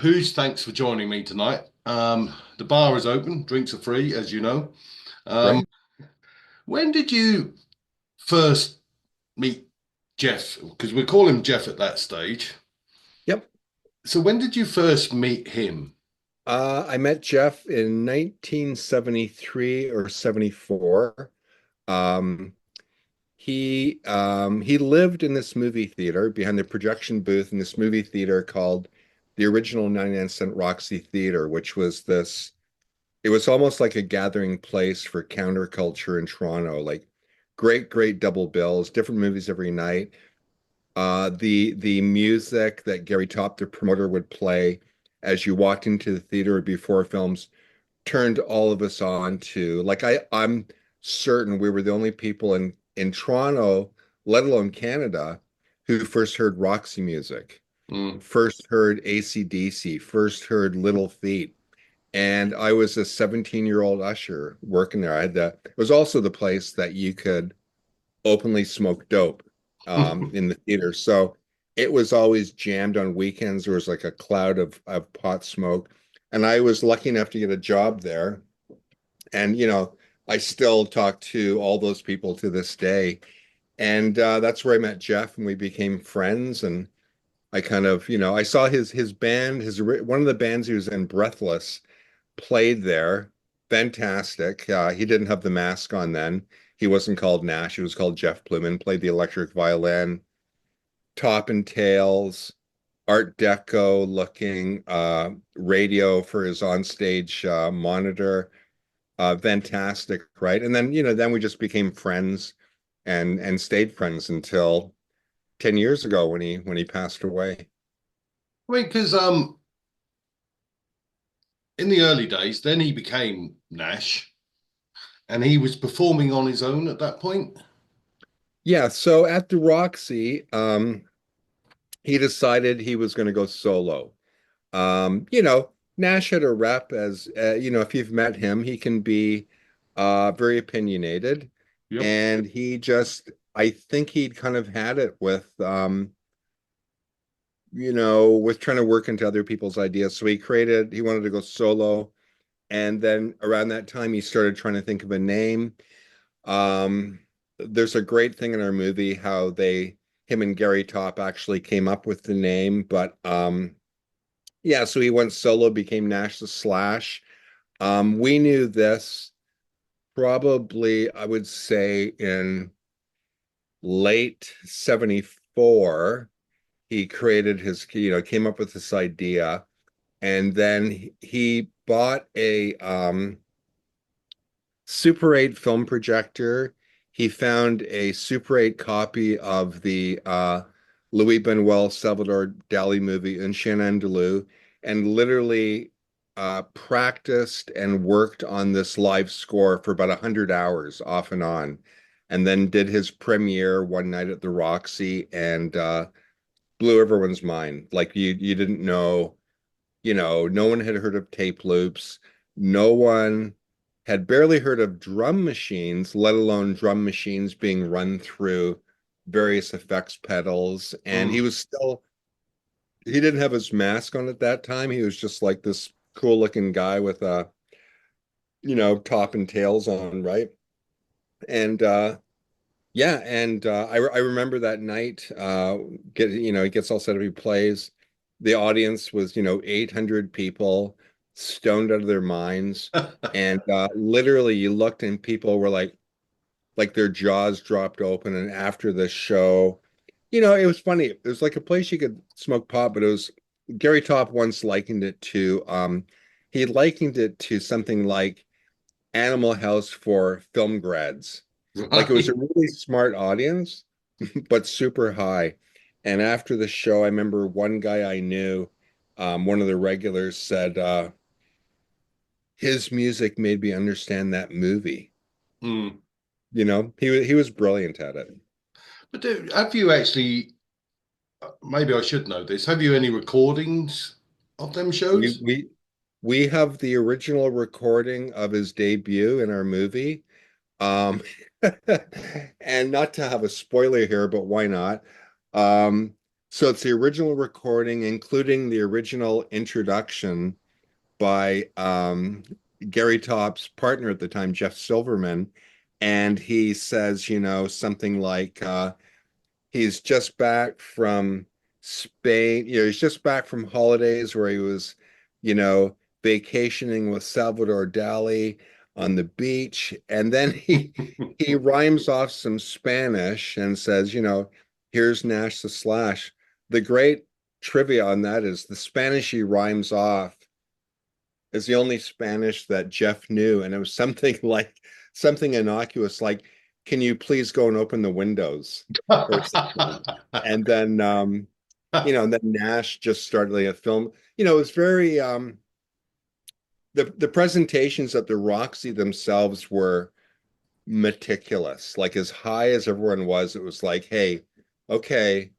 Who's thanks for joining me tonight. The bar is open, drinks are free, as you know. Um, Great. when did you first meet Jeff? Because we call him Jeff at that stage. Yep. So when did you first meet him? I met Jeff in 1973 or 74. Um, he lived in this movie theater behind the projection booth in this movie theater called the original 99-cent Roxy Theater, which was this, it was almost like a gathering place for counterculture in Toronto, like great double bills, different movies every night. The music that Gary Top, the promoter, would play as you walked into the theater before films turned all of us on to I'm certain we were the only people in Toronto, let alone Canada, who first heard Roxy music, Mm. first heard AC/DC, first heard Little Feat. And I was a 17-year-old usher working there. I had that. It was also the place that you could openly smoke dope in the theater. So it was always jammed on weekends. There was like a cloud of pot smoke. And I was lucky enough to get a job there. And, I still talk to all those people to this day. And that's where I met Jeff and we became friends. And I kind of, I saw his band, one of the bands he was in, Breathless, played there. Fantastic. He didn't have the mask on then. He wasn't called Nash. He was called Jeff Plumin. Played the electric violin, top and tails, Art Deco looking radio for his onstage monitor. Fantastic, right? And then then we just became friends and stayed friends until 10 years ago when he passed away. I mean, because in the early days, then he became Nash, and he was performing on his own at that point. Yeah, so at the Roxy, he decided he was going to go solo. Nash had a rep as, if you've met him, he can be very opinionated. Yep. And I think he'd kind of had it with trying to work into other people's ideas. So he wanted to go solo. And then around that time, he started trying to think of a name. Um, there's a great thing in our movie how him and Gary Top actually came up with the name, but yeah, so he went solo, became Nash the Slash. We knew this probably, I would say, in late 74. He created came up with this idea, and then he bought a Super 8 film projector. He found a Super 8 copy of the Louis Buñuel Salvador Dali movie Un Chien Andalou and literally practiced and worked on this live score for about 100 hours off and on, and then did his premiere one night at the Roxy and blew everyone's mind. Like you didn't know, no one had heard of tape loops. No one had barely heard of drum machines, let alone drum machines being run through various effects pedals. And Mm. he didn't have his mask on at that time. He was just like this cool looking guy with top and tails on, right? And yeah, and I remember that night, he gets all set up, he plays. The audience was, 800 people, stoned out of their minds. And literally you looked and people were like their jaws dropped open. And after the show, it was funny. It was like a place you could smoke pot, but it was Gary Top once he likened it to something like Animal House for film grads. Like it was a Right. really smart audience, but super high. And after the show, I remember one guy I knew, one of the regulars said, his music made me understand that movie. Mm. He was brilliant at it. But have you actually? Maybe I should know this. Have you any recordings of them We shows? we we have the original recording of his debut in our movie. Um, and not to have a spoiler here, but why not? Um, So it's the original recording, including the original introduction by Gary Topp's partner at the time, Jeff Silverman. And he says, something like he's just back from Spain. He's just back from holidays where he was, you know, vacationing with Salvador Dali on the beach. And then he rhymes off some Spanish and says, here's Nash the Slash. The great trivia on that is the Spanish he rhymes off is the only Spanish that Jeff knew. And it was something like something innocuous, like, can you please go and open the windows or something? And then, and then Nash just started like a film. It was very, the presentations at the Roxy themselves were meticulous. Like as high as everyone was, it was like, hey, okay,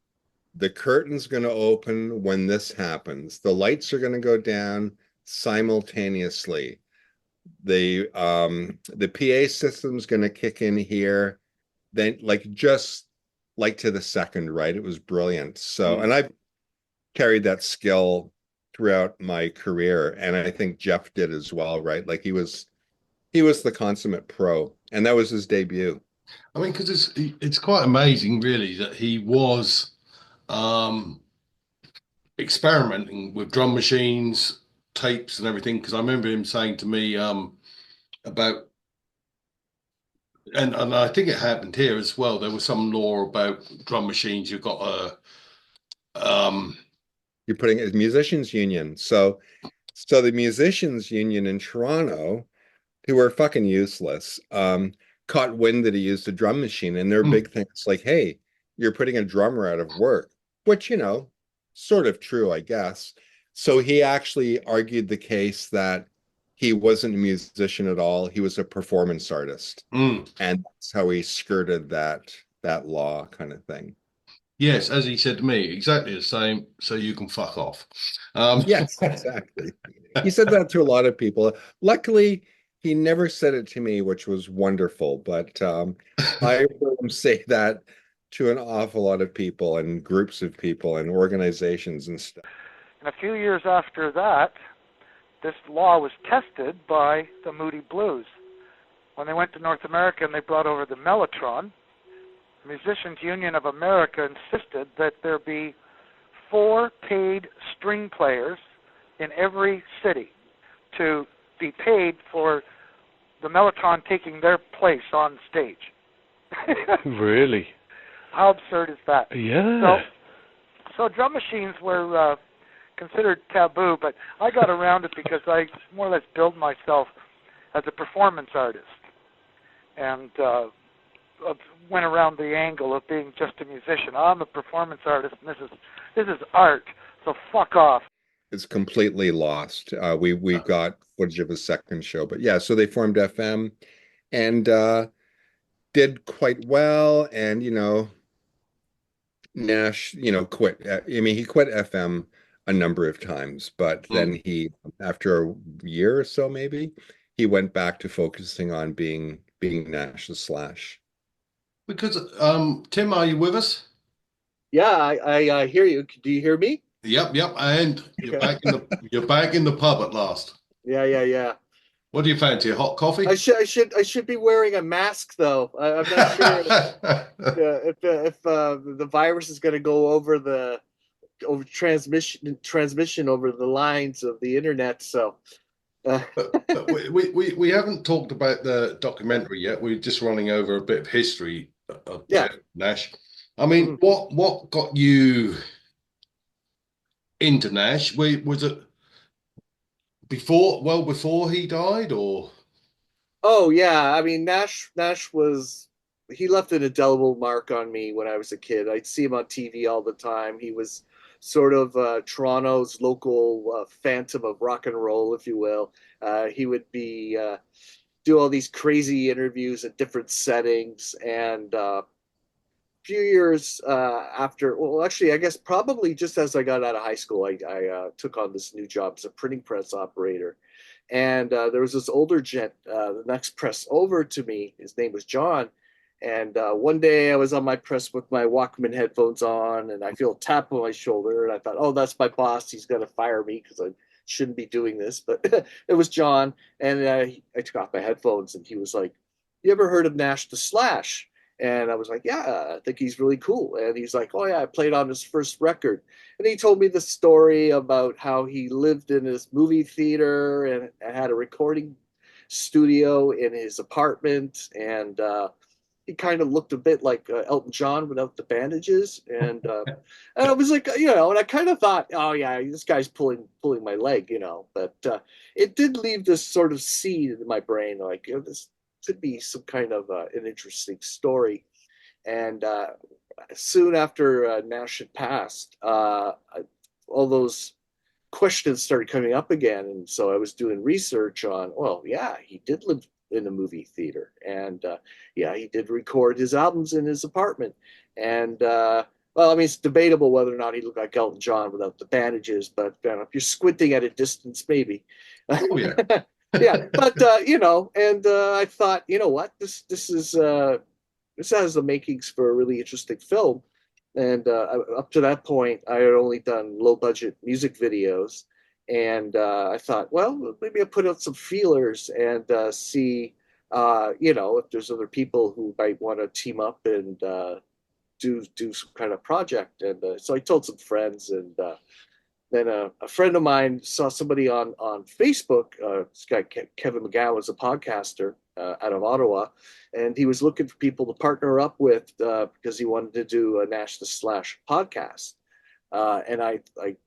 the curtain's going to open when this happens. The lights are going to go down simultaneously. The PA system's going to kick in here. Then like just like to the second, right? It was brilliant. So, and I've carried that skill throughout my career, and I think Jeff did as well, right? Like he was the consummate pro, and that was his debut. I mean, because it's quite amazing, really, that he was um, experimenting with drum machines, tapes, and everything. Because I remember him saying to me about, and I think it happened here as well. There was some law about drum machines. You've got um, You're putting it as musicians union. So the musicians union in Toronto, who were fucking useless, caught wind that he used a drum machine, and their big thing is like, hey, you're putting a drummer out of work, which, sort of true, I guess. So he actually argued the case that he wasn't a musician at all. He was a performance artist. mm. And that's how he skirted that law kind of thing. Yes, as he said to me, exactly the same. So you can fuck off. Um, Yes, exactly. He said that to a lot of people. Luckily, he never said it to me, which was wonderful. But I heard him say that to an awful lot of people and groups of people and organizations and stuff. And a few years after that, this law was tested by the Moody Blues. When they went to North America and they brought over the Mellotron, the Musicians Union of America insisted that there be 4 paid string players in every city to be paid for the Mellotron taking their place on stage. Really? How absurd is that? Yeah. So drum machines were considered taboo, but I got around it because I more or less billed myself as a performance artist, and went around the angle of being just a musician. I'm a performance artist, and this is art. So fuck off. It's completely lost. We got footage of a second show, but yeah, so they formed FM and did quite well. And Nash, quit. I mean, he quit FM a number of times, but then after a year or so, maybe he went back to focusing on being Nash the Slash. because Tim, are you with us? Yeah, I hear you. Do you hear me? Yep, yep. And you're back in the pub at last. Yeah. What do you fancy? A hot coffee? I should be wearing a mask though. I'm not sure if the virus is going to go over transmission over the lines of the internet. So we haven't talked about the documentary yet. We're just running over a bit of history of Jeff Nash. I mean, what got you into Nash? Was it before he died, or? Oh yeah, I mean Nash he left an indelible mark on me when I was a kid. I'd see him on TV all the time. He was sort of Toronto's local phantom of rock and roll, if you will. He would be do all these crazy interviews at different settings, and few years after, well, actually, I guess probably just as I got out of high school, I took on this new job as a printing press operator. And there was this older gent, the next press over to me, his name was John, And one day I was on my press with my Walkman headphones on, and I feel a tap on my shoulder, and I thought, oh, that's my boss. He's going to fire me because I shouldn't be doing this. But it was John, and I took off my headphones, and he was like, "You ever heard of Nash the Slash?" And I was like, "Yeah, I think he's really cool." And he's like, "Oh yeah, I played on his first record." And he told me the story about how he lived in this movie theater and had a recording studio in his apartment, and he kind of looked a bit like Elton John without the bandages, and I was like, and I kind of thought, oh yeah, this guy's pulling my leg, but it did leave this sort of seed in my brain, like this could be some kind of an interesting story. And soon after Nash had passed, all those questions started coming up again, and so I was doing research on, well, yeah, he did live in a movie theater, and yeah, he did record his albums in his apartment, and well, I mean, it's debatable whether or not he looked like Elton John without the bandages, but if you're squinting at a distance, maybe. Oh yeah. Yeah, but and I thought, you know what, this has the makings for a really interesting film. And up to that point, I had only done low budget music videos. And I thought, well, maybe I'll put out some feelers and see, if there's other people who might want to team up and do some kind of project. And so I told some friends, and then a friend of mine saw somebody on Facebook. This guy Kevin McGowan was a podcaster out of Ottawa, and he was looking for people to partner up with because he wanted to do a Nash the Slash podcast. And I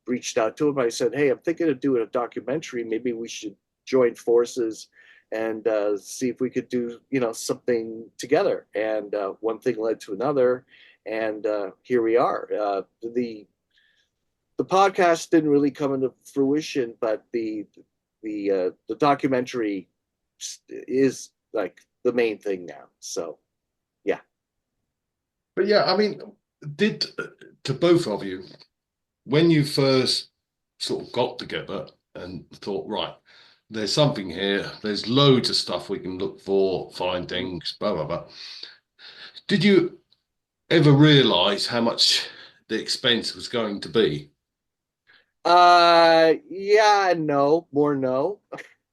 reached out to him. I said, "Hey, I'm thinking of doing a documentary. Maybe we should join forces and see if we could do something together." And one thing led to another, and here we are. The podcast didn't really come into fruition, but the documentary is like the main thing now. So, yeah. But yeah, I mean, did to both of you, when you first sort of got together and thought, right, there's something here, there's loads of stuff we can look for, find things, blah blah blah. Did you ever realize how much the expense was going to be? Yeah, no, more no.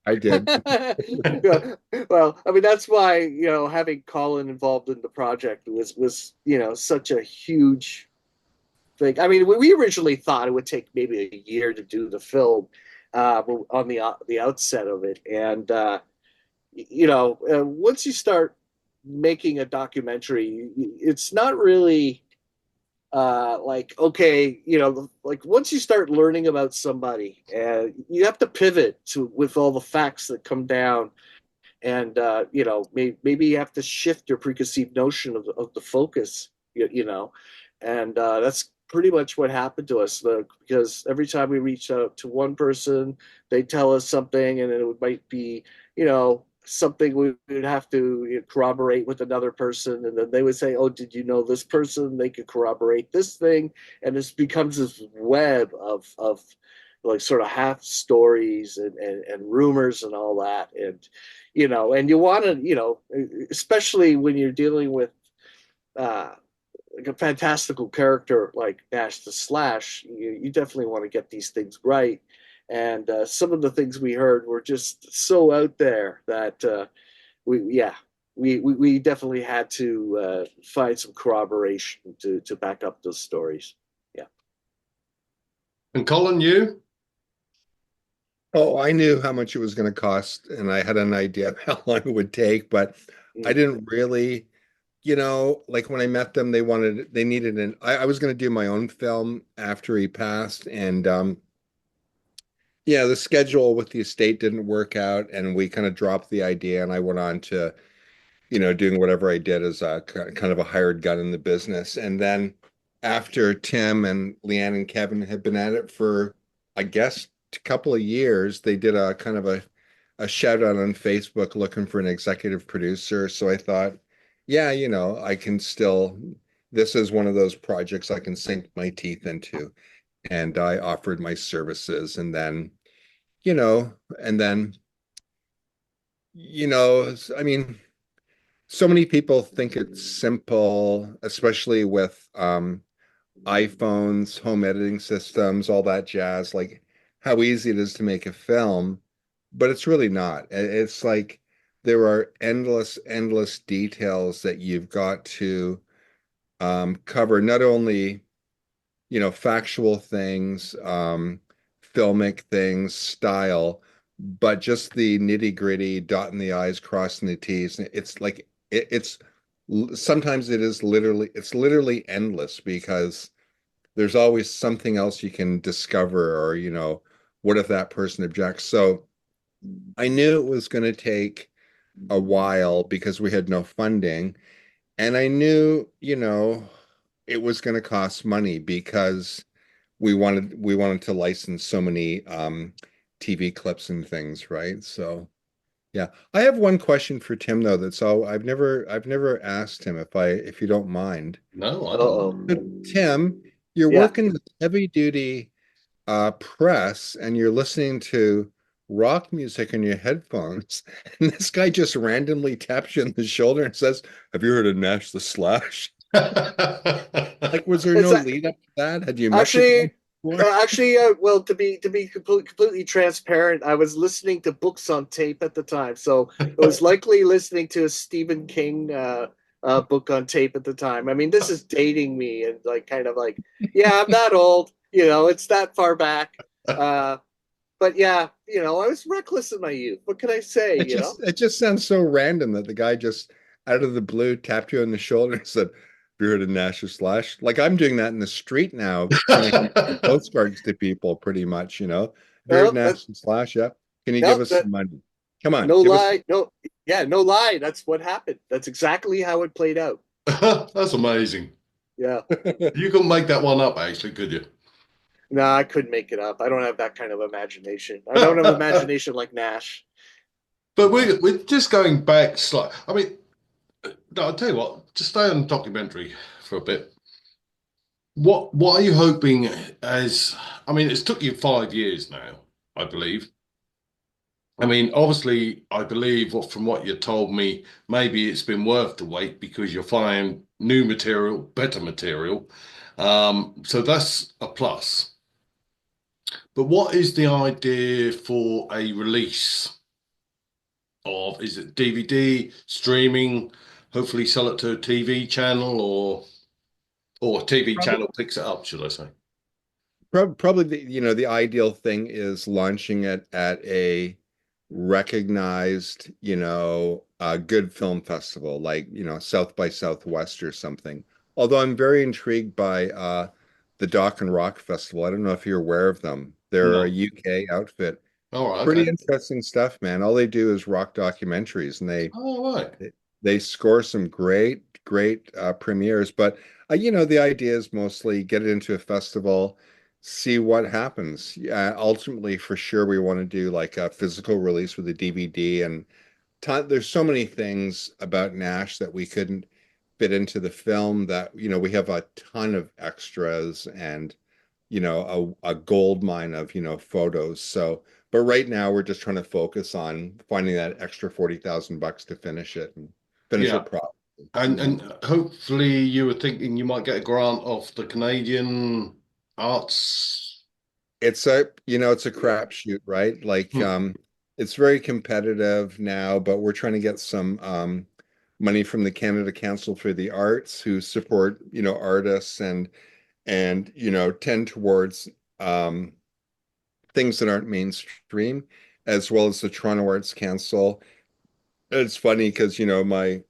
I did. Well, I mean, that's why, having Colin involved in the project was such a huge thing. I mean, we originally thought it would take maybe a year to do the film on the outset of it. And once you start making a documentary, it's not really like, okay, like once you start learning about somebody, you have to pivot to with all the facts that come down, and maybe you have to shift your preconceived notion of the focus, and that's pretty much what happened to us, because every time we reach out to one person, they tell us something, and it might be something we would have to corroborate with another person, and then they would say, "Oh, did you know this person? They could corroborate this thing," and this becomes this web of like sort of half stories and rumors and all that, and and you want to especially when you're dealing with like a fantastical character like Nash the Slash, you definitely want to get these things right. And some of the things we heard were just so out there that we definitely had to find some corroboration to back up those stories. Yeah. And Colin, you? Oh, I knew how much it was going to cost, and I had an idea of how long it would take, but I didn't really, like when I met them, they needed I was going to do my own film after he passed, and yeah, the schedule with the estate didn't work out, and we kind of dropped the idea, and I went on to, doing whatever I did as a kind of a hired gun in the business. And then after Tim and Leanne and Kevin had been at it for, I guess, a couple of years, they did a kind of a shout out on Facebook looking for an executive producer. So I thought, yeah, I can still, this is one of those projects I can sink my teeth into. And I offered my services, and then, and then, I mean, so many people think it's simple, especially with iPhones, home editing systems, all that jazz, like how easy it is to make a film, but it's really not. It's like there are endless details that you've got to cover, not only, factual things, filmic things, style, but just the nitty-gritty, dotting the I's, crossing the T's. It's like it's sometimes it's literally endless because there's always something else you can discover, or what if that person objects? So I knew it was going to take a while because we had no funding, and I knew, it was going to cost money because we wanted to license so many TV clips and things, right? So yeah. I have one question for Tim though, that's all I've never asked him, if you don't mind. No, I Uh-oh. don't. So, Tim, you're Yeah. working with heavy duty press and you're listening to rock music in your headphones, and this guy just randomly taps you on the shoulder and says, "Have you heard of Nash the Slash?" Like, was there It's no a- lead up to that? Had you met the actually, guy before? well, to be completely transparent, I was listening to books on tape at the time, so it was likely listening to a Stephen King book on tape at the time. I mean, this is dating me, and like kind of like, yeah, I'm that old, it's that far back. But yeah, I was reckless in my youth. What can I say? It just sounds so random that the guy just out of the blue tapped you on the shoulder and said, "Have you heard of Nash the Slash?" Like I'm doing that in the street now, connecting postcards to people pretty much, Have you heard No, Nash the Slash? Yeah. Can you give no, us some money? Come on, no give us. lie, no, yeah, no lie. That's what happened. That's exactly how it played out. That's amazing. Yeah. You couldn't make that one up, actually, could you? No, I couldn't make it up. I don't have that kind of imagination. I don't have imagination like Nash. But we're just going back slightly. I mean, no, I'll tell you what, just stay on documentary for a bit. What are you hoping as, I mean, it's took you 5 years now, I believe. I mean, obviously, I believe from what you told me, maybe it's been worth the wait because you're finding new material, better material. So that's a plus. But what is the idea for a release of, is it DVD, streaming, hopefully sell it to a TV channel or a TV Probably, channel picks it up, should I say? probably the ideal thing is launching it at a recognized, a good film festival like, South by Southwest or something. Although I'm very intrigued by the Dock and Rock Festival. I don't know if you're aware of them. They're a No. UK outfit. All right, Pretty okay. interesting stuff, man. All they do is rock documentaries, and they All right. they score some great premieres. But the idea is mostly get it into a festival, see what happens. Yeah, ultimately, for sure, we want to do like a physical release with a DVD. And there's so many things about Nash that we couldn't fit into the film, that we have a ton of extras and a gold mine of photos. So, but right now we're just trying to focus on finding that extra $40,000 to finish it and finish Yeah. it properly. And hopefully you were thinking you might get a grant off the Canadian Arts. It's a crapshoot, right? Like Hmm. it's very competitive now, but we're trying to get some money from the Canada Council for the Arts, who support artists and tend towards um things that aren't mainstream, as well as the Toronto Arts Council. It's funny because my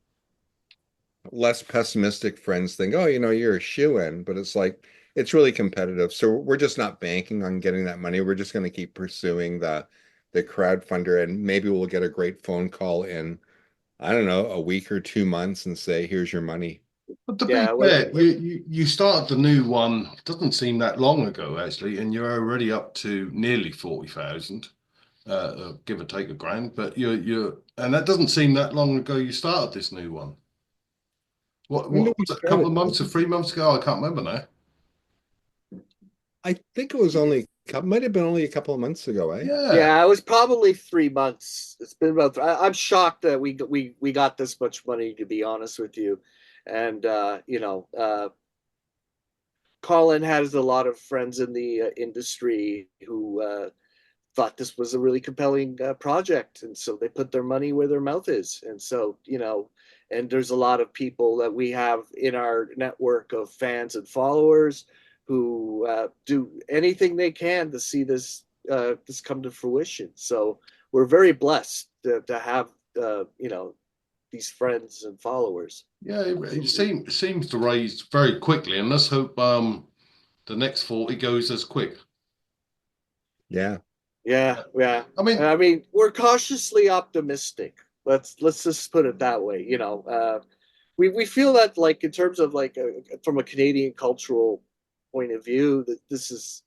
less pessimistic friends think, "Oh, you're a shoe-in," but it's like it's really competitive. So we're just not banking on getting that money. We're just going to keep pursuing the crowdfunder, and maybe we'll get a great phone call in, I don't know, a week or 2 months and say, "Here's your money." But to be Yeah. fair, you started the new one, doesn't seem that long ago, actually, and you're already up to nearly 40,000, give or take a grand. But and that doesn't seem that long ago you started this new one. When did What we was it, a start couple it? of months or 3 months ago? I can't remember now. I think it was only a might have been only a couple of months ago, eh? Yeah. Yeah, it was probably 3 months. It's been about. I'm shocked that we got this much money, to be honest with you. And Colin has a lot of friends in the industry who thought this was a really compelling project, and so they put their money where their mouth is. And so, and there's a lot of people that we have in our network of fans and followers who do anything they can to see this come to fruition. So we're very blessed to have these friends and followers. Yeah, it seems to raise very quickly, and let's hope the next 40 goes as quick. Yeah. Yeah, yeah. I mean, I mean, we're cautiously optimistic. Let's just put it that way. We feel that, like, in terms of, like, from a Canadian cultural point of view, that this is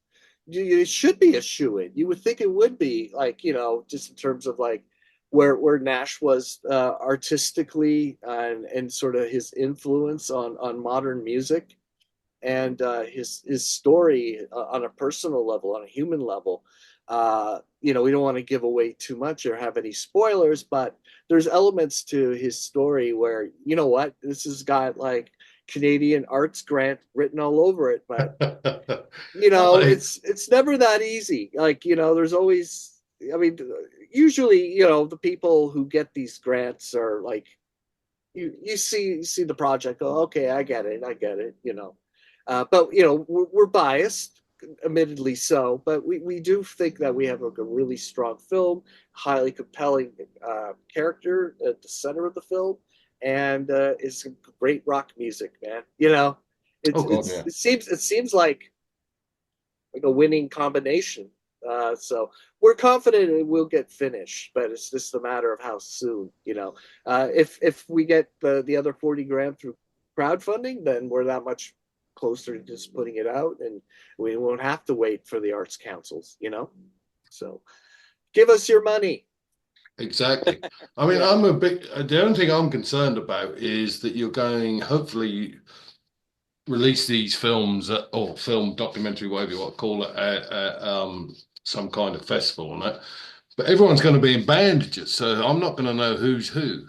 it should be a shoe-in. You would think it would be, like, just in terms of, like, where Nash was artistically, and sort of his influence on modern music, and his story on a personal level, on a human level. We don't want to give away too much or have any spoilers, but there's elements to his story where, what, this has got, like, Canadian arts grant written all over it. But it's never that easy. Like, there's always, I mean, usually, the people who get these grants are like, you see the project, oh, okay, I get it. But we're biased, admittedly so, but we do think that we have a really strong film, highly compelling character at the center of the film, and it's great rock music, man. oh God, yeah. It seems like a winning combination. So we're confident it will get finished, but it's just a matter of how soon. If we get the other 40 grand through crowdfunding, then we're that much closer to just putting it out, and we won't have to wait for the arts councils. So give us your money. Exactly. I mean, Yeah. the only thing I'm concerned about is that you're going, hopefully, release these films or film documentary, whatever you want to call it, at some kind of festival and that. But everyone's going to be in bandages, so I'm not going to know who's who.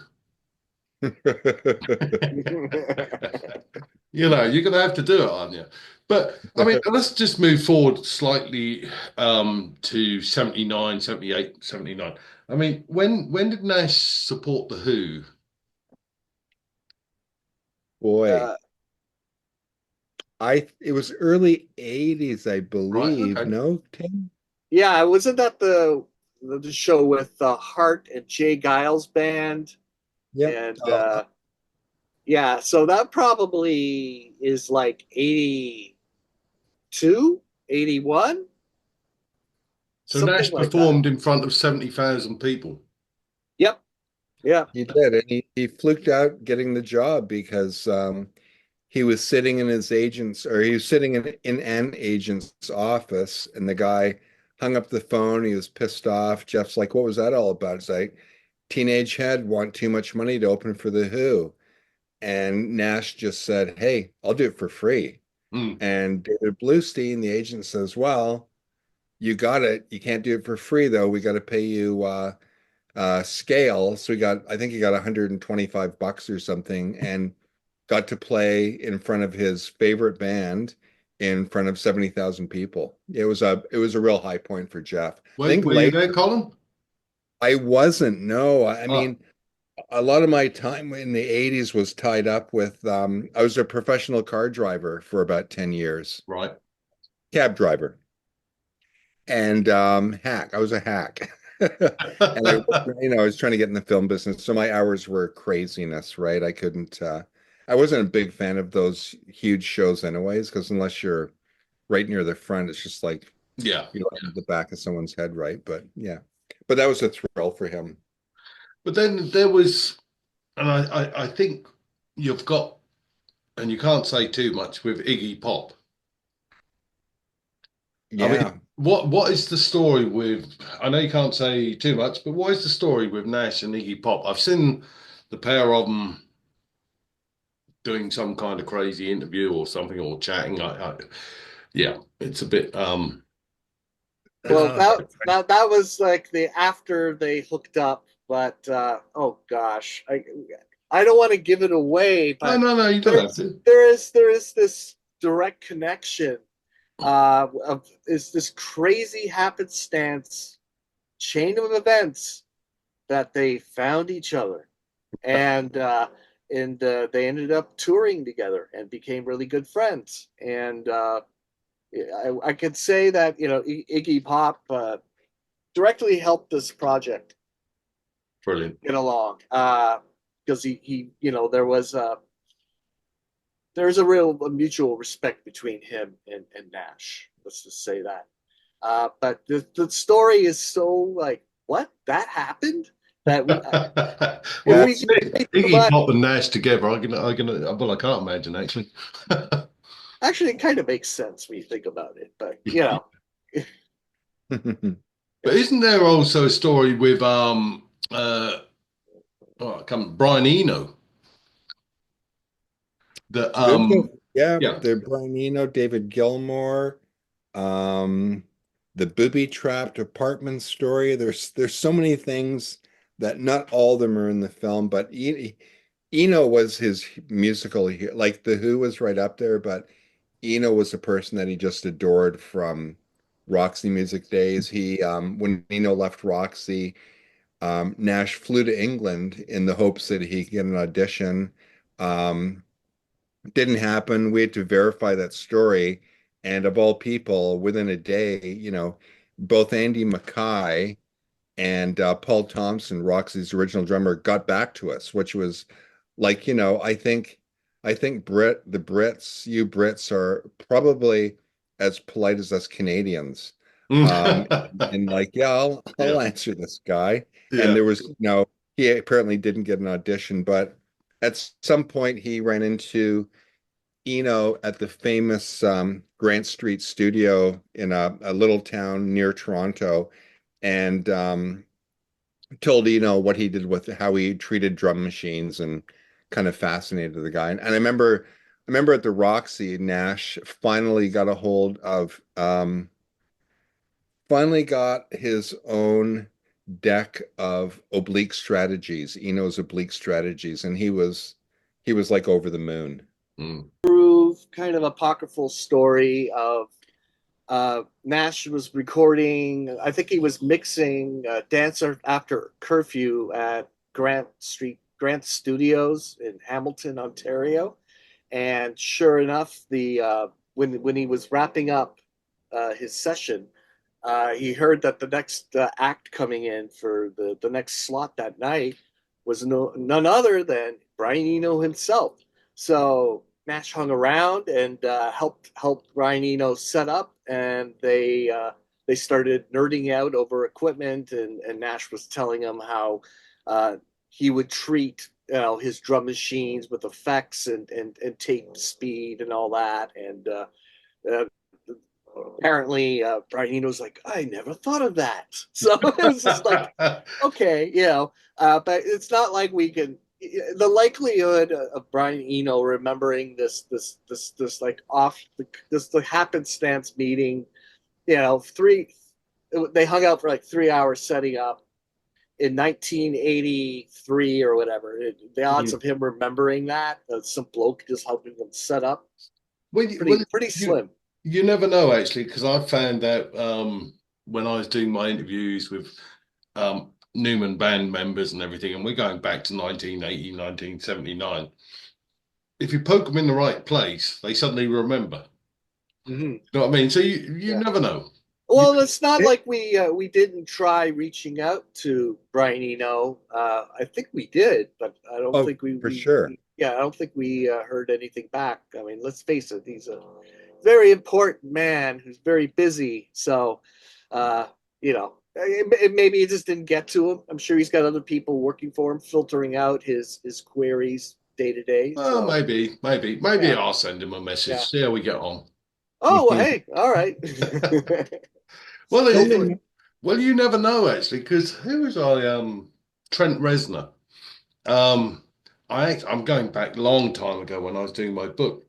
You're going to have to do it, aren't you? But I mean, let's just move forward slightly to 79, 78, 79. I mean, when did Nash support the Who? Boy, uh, it was early 80s, I Right, believe. okay. No, Tim? yeah, wasn't that the show with Hart and Jay Giles band? Yep. And yeah, so that probably is like 82, 81, So something Nash like that. performed in front of 70,000 people. Yep. Yeah. He did. And he fluked out getting the job because he was sitting in he was sitting in an agent's office, and the guy hung up the phone. He was pissed off. Jeff's like, "What was that all about?" It's like, teenage head want too much money to open for the Who. And Nash just said, "Hey, I'll do it for free." Mm. And David Bluestein, the agent, says, "Well, you got it. You can't do it for free, though. We got to pay you scale." So I think he got 125 bucks or something, and got to play in front of his favorite band in front of 70,000 people. It was a real high point for Jeff. I think Were you later there, Colin? I wasn't. No, I Ah, mean, a lot of my time in the 80s was tied up with I was a professional car driver for about 10 years, right. cab driver, and hack. I was a hack. And I was trying to get in the film business, so my hours were craziness, right? I wasn't a big fan of those huge shows anyways, because unless you're right near the front, it's just like Yeah. you're looking at the back of someone's head, right? But yeah, but that was a thrill for him. But then there was, and I think you've got, and you can't say too much with Iggy Pop. I mean, Yeah. what is the story with? I know you can't say too much, but what is the story with Nash and Iggy Pop? I've seen the pair of them doing some kind of crazy interview or something, or chatting. Yeah, it's a bit. Well, that was like the after they hooked up, but oh gosh, I don't want to give it away, No, but no, no, you don't have to. there is this direct connection of is this crazy happenstance chain of events that they found each other and they ended up touring together and became really good friends. And I could say that Iggy Pop directly helped this project Brilliant. get along because he there's a real mutual respect between him and Nash. Let's just say that. But the story is so like, what, that happened? That if Yeah, we think Iggy about, Pop and Nash together, well, I can't imagine actually. actually, it kind of makes sense when you think about it. But But isn't there also a story with Brian Eno that yeah, yeah. the Brian Eno, David Gilmour, um, the booby trapped apartment story. There's so many things that not all of them are in the film, but Eno was his musical, like The Who was right up there, but Eno was a person that he just adored from Roxy Music days. When Eno left Roxy, Nash flew to England in the hopes that he could get an audition. Um, didn't happen. We had to verify that story. And of all people, within a day, both Andy Mackay and Paul Thompson, Roxy's original drummer, got back to us, which was like, I think the Brits, you Brits are probably as polite as us Canadians. Um, and like, yeah, I'll Yeah, answer this guy. And yeah. there was, he apparently didn't get an audition, but at some point he ran into at the famous Grant Street studio in a little town near Toronto, and told what he did with how he treated drum machines, and kind of fascinated the guy. And I remember at the Roxy, Nash finally got his own deck of oblique strategies, Eno's oblique strategies, and he was like over the moon. Mm. kind of apocryphal story of Nash was recording. I think he was mixing Dancer After Curfew at Grant Studios in Hamilton, Ontario. And sure enough, the when he was wrapping up his session, he heard that the next act coming in for the next slot that night was none other than Brian Eno himself. So Nash hung around and helped Brian Eno set up, and they started nerding out over equipment, and Nash was telling him how he would treat his drum machines with effects and tape speed and all that, and uh, apparently Brian Eno's like, I never thought of that. So it was just like, okay, but it's not like we can. The likelihood of Brian Eno remembering this like the happenstance meeting, they hung out for like 3 hours setting up in 1983 or whatever. The odds of him remembering that, some bloke just helping them set up, Well, pretty you, slim. you never know actually, because I found out when I was doing my interviews with Numan band members and everything, and we're going back to 1980, 1979. If you poke them in the right place, they suddenly remember. Mm-hmm. You know what I mean? So you Yeah. never know. Well, it's not like we didn't try reaching out to Brian Eno. I think we did, but I don't Oh, think for sure. I don't think we heard anything back. I mean, let's face it, he's a very important man who's very busy. So, maybe it just didn't get to him. I'm sure he's got other people working for him, filtering out his queries day to day. Well, So, maybe yeah, I'll send him a message. yeah. See how we get on. Oh, well, hey, all right. Well, Filming. you never know actually, because who was I? Trent Reznor. Um, I'm going back a long time ago when I was doing my book,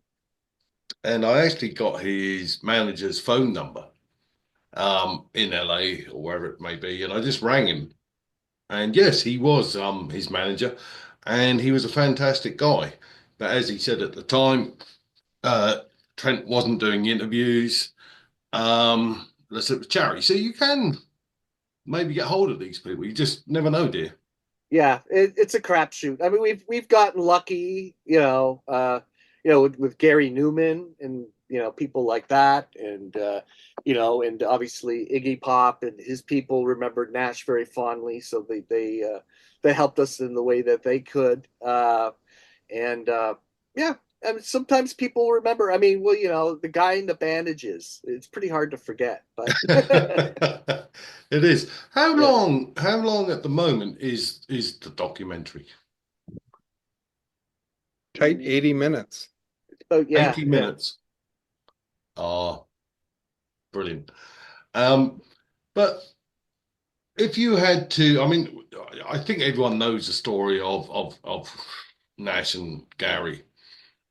and I actually got his manager's phone number, in LA or wherever it may be, and I just rang him. And yes, he was his manager, and he was a fantastic guy. But as he said at the time, uh, Trent wasn't doing interviews. Let's it was charity, so you can maybe get hold of these people. You just never know, dear. Yeah, it's a crapshoot. I mean, we've gotten lucky, with Gary Newman and people like that, and and obviously Iggy Pop and his people remembered Nash very fondly, so they helped us in the way that they could, and yeah. I mean, sometimes people remember. I mean, well, the guy in the bandages. It's pretty hard to forget, but It is. How yeah. long? How long at the moment is the documentary? Tight 80 minutes. Oh yeah, 80 yeah. minutes. Ah, brilliant. Um, but if you had to, I mean, I think everyone knows the story of Nash and Gary.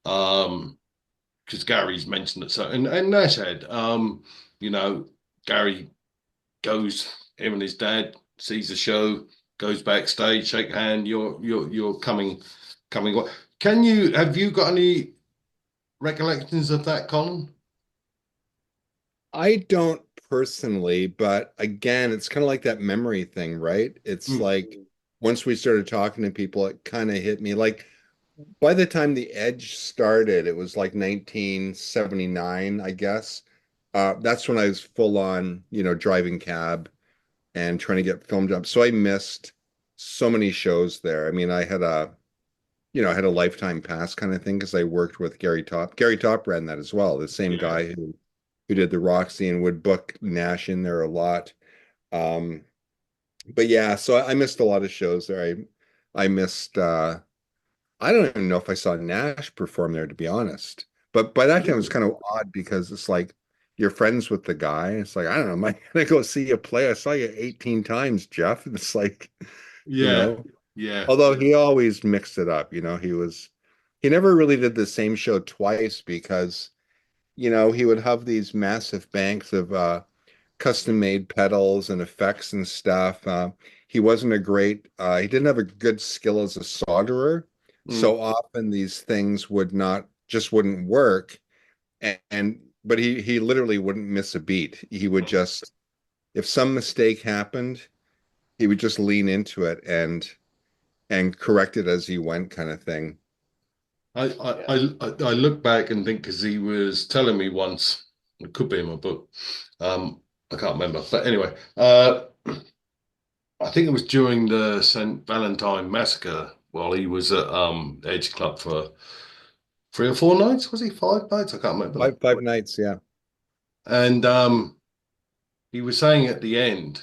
Because Gary's mentioned it. So and Nash had, you know, Gary goes, him and his dad sees the show, goes backstage, shake hand. You're coming. Can you have you got any recollections of that, Colin? I don't personally, but again, it's kind of like that memory thing, right? It's Mm, like once we started talking to people, it kind of hit me. Like by the time The Edge started, it was like 1979, I guess. That's when I was full on, driving cab and trying to get filmed up. So I missed so many shows there. I mean, I had a lifetime pass kind of thing because I worked with Gary Top. Gary Top ran that as well, the same yeah. guy who did the Roxy and would book Nash in there a lot. Um, but yeah, so I missed a lot of shows there. I missed I don't even know if I saw Nash perform there, to be honest. But by that time it was kind of odd because it's like you're friends with the guy. It's like, I don't know, am I gonna go see you play? I saw you 18 times, Jeff. And it's like, you Yeah, know, yeah. although he always mixed it up, he never really did the same show twice because, he would have these massive banks of custom made pedals and effects and stuff. He didn't have a good skill as a solderer. Mm. So often these things wouldn't work. But he literally wouldn't miss a beat. He would just, if some mistake happened, he would just lean into it and correct it as he went kind of thing. Yeah. I look back and think because he was telling me once, it could be in my book. I can't remember, but anyway, I think it was during the St. Valentine massacre while he was at Edge Club for 3 or 4 nights. Was he 5 nights? I can't remember now. Five nights, yeah. And he was saying at the end,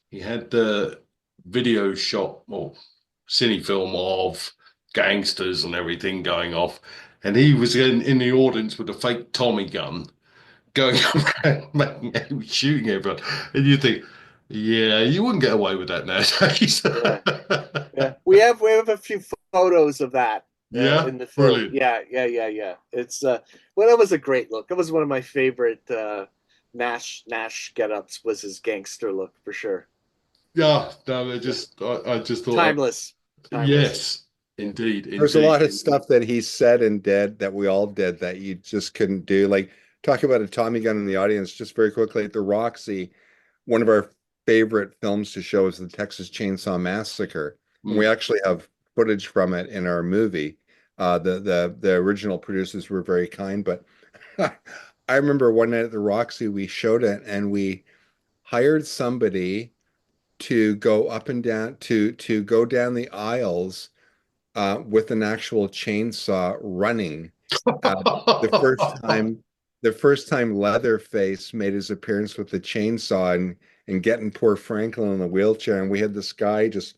he had the video shot or cine film of gangsters and everything going off, and he was in the audience with a fake Tommy gun going around shooting everyone. And you think, yeah, you wouldn't get away with that nowadays. Yeah, yeah. We have a few photos of that Yeah, in the film. brilliant. Yeah, yeah, yeah, yeah. It's well, that was a great look. That was one of my favorite Nash get-ups was his gangster look for sure. Yeah, no, Yeah. I just thought, Timeless, timeless. yes, Yeah, indeed, There's a indeed. lot of stuff that he said and did that we all did that you just couldn't do. Like talk about a Tommy gun in the audience, just very quickly at the Roxy, one of our favorite films to show is the Texas Chainsaw Massacre. And we Mm. actually have footage from it in our movie. The original producers were very kind, but I remember one night at the Roxy, we showed it and we hired somebody to go up and down to go down the aisles with an actual chainsaw running. Uh, the first time, the first time Leatherface made his appearance with the chainsaw and getting poor Franklin in the wheelchair, and we had this guy just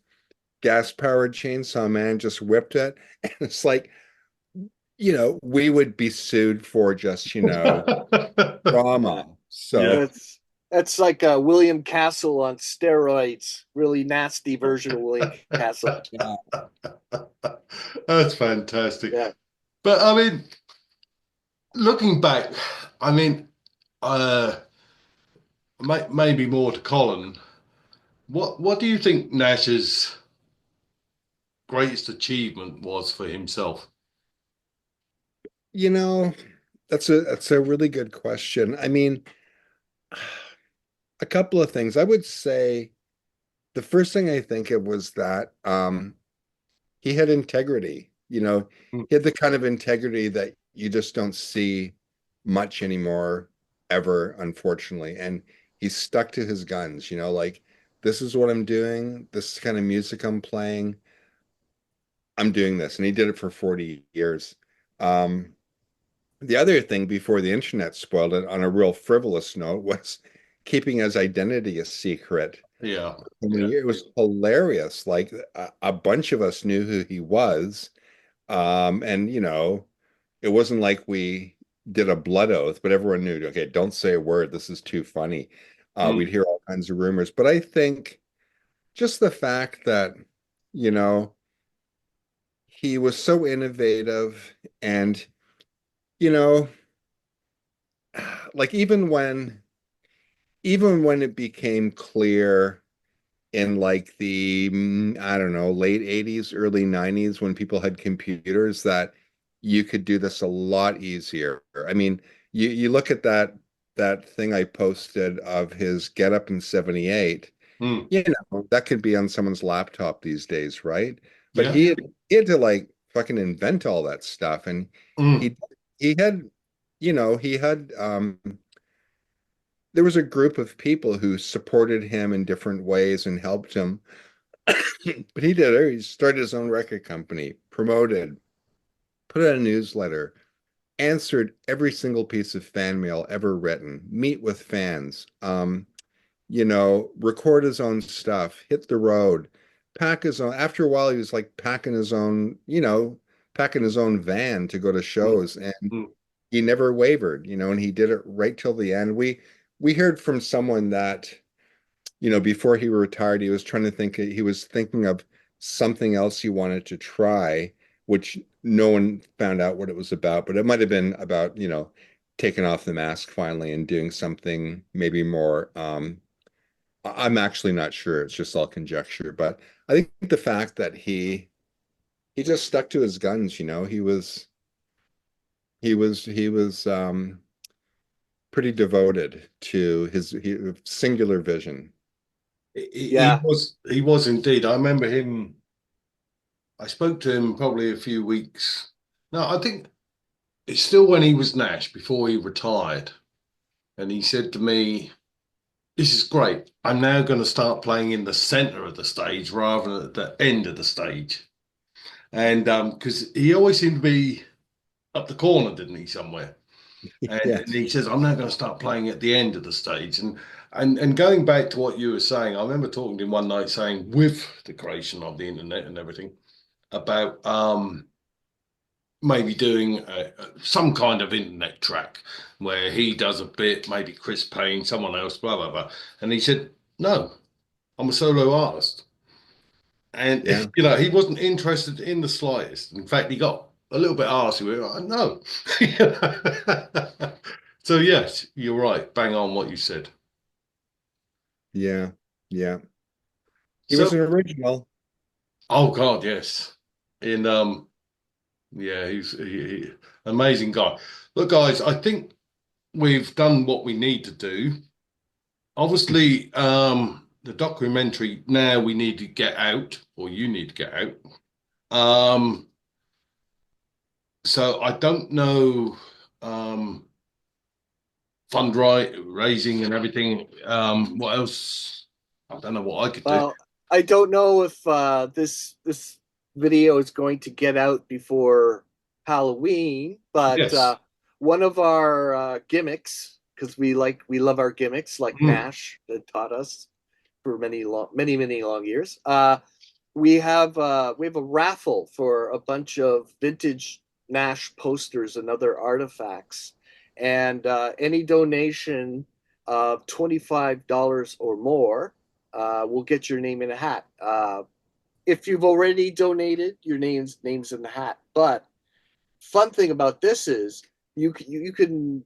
gas-powered chainsaw man just whipped it, and it's like, we would be sued for just, yeah. trauma. Yeah. So That's like William Castle on steroids. Really nasty version of William Castle. yeah, That's fantastic. Yeah. But I mean, looking back, I mean, uh, maybe more to Colin. What do you think Nash's greatest achievement was for himself? You know, that's a really good question. I mean, a couple of things. I would say the first thing I think of was that he had integrity. Mm, He had the kind of integrity that you just don't see much anymore, ever, unfortunately. And he stuck to his guns, like this is what I'm doing, this kind of music I'm playing, I'm doing this. And he did it for 40 years. Um, the other thing before the internet spoiled it on a real frivolous note was keeping his identity a secret. yeah, I yeah. mean, it was hilarious. Like a bunch of us knew who he was. And it wasn't like we did a blood oath, but everyone knew, okay, don't say a word. This is too funny. We'd Mm, hear all kinds of rumors. But I think just the fact that, you know, he was so innovative and, you know, like even when it became clear in like the I don't know, late 80s, early 90s when people had computers that you could do this a lot easier. I mean, you look at that thing I posted of his get up in 78, mm, that could be on someone's laptop these days, right? But yeah. he had to like fucking invent all that stuff and Mm, he he had he had there was a group of people who supported him in different ways and helped him. But he did it. He started his own record company, promoted, put out a newsletter, answered every single piece of fan mail ever written, meet with fans, record his own stuff, hit the road, pack his own. After a while, he was like packing his own van to go to mm, shows, and mm. he never wavered, and he did it right till the end. We heard from someone that before he retired, he was thinking of something else he wanted to try, which no one found out what it was about, but it might have been about, taking off the mask finally and doing something maybe more. I'm actually not sure. It's just all conjecture, but I think the fact that he just stuck to his guns, he was pretty devoted to his singular vision. He Yeah. he was indeed. I remember him. I spoke to him probably a few weeks. No, I think it's still when he was Nash before he retired, and he said to me, "This is great. I'm now going to start playing in the center of the stage rather than at the end of the stage." And because he always seemed to be up the corner, didn't he, somewhere? And Yes. he says, "I'm now going to start playing at the end of the stage." And going back to what you were saying, I remember talking to him one night saying, with the creation of the internet and everything, about maybe doing some kind of internet track where he does a bit, maybe Chris Payne, someone else, blah blah blah. And he said, "No, I'm a solo artist." And Yeah. he wasn't interested in the slightest. In fact, he got a little bit arsy with it. No. So yes, you're right. Bang on what you said. Yeah. Yeah. He was So, an original. oh God, yes. In yeah, amazing guy. Look, guys, I think we've done what we need to do. Obviously, the documentary now we need to get out, or you need to get out. Um, so I don't know, um, raising and everything. What else? I don't know what I could do. Well, I don't know if this video is going to get out before Halloween, but Yes. one of our gimmicks, because we love our gimmicks, like Mm. Nash that taught us for many long years. We have a raffle for a bunch of vintage Nash posters and other artifacts, and any donation of $25 or more will get your name in a hat. If you've already donated, your name's in the hat. But fun thing about this is you can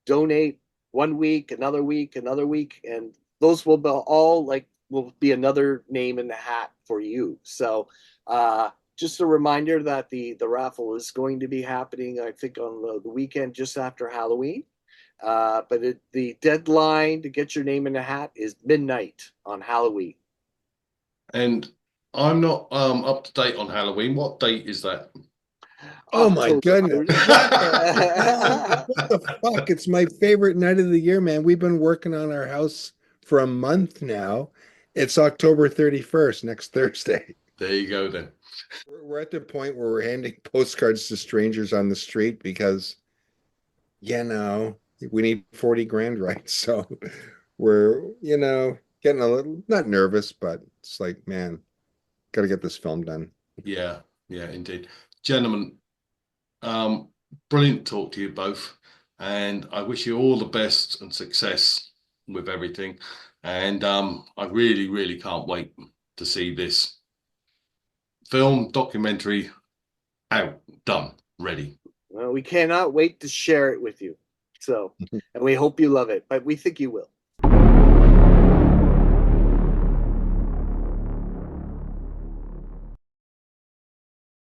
donate 1 week, another week, another week, and those will be all like will be another name in the hat for you. So just a reminder that the raffle is going to be happening, I think, on the weekend just after Halloween. But the deadline to get your name in the hat is midnight on Halloween. And I'm not up to date on Halloween. What date is that? Oh my October goodness. 30th. What the fuck? It's my favorite night of the year, man. We've been working on our house for a month now. It's October 31st, next Thursday. There you go then. We're at the point where we're handing postcards to strangers on the street because, you know, we need 40 grand, right? So we're, getting a little, not nervous, but it's like, man, got to get this film done. Yeah, indeed. Gentlemen, brilliant talk to you both. And I wish you all the best and success with everything. And I really, really can't wait to see this film documentary out, done, ready. Well, we cannot wait to share it with you. So, and we hope you love it, but we think you will.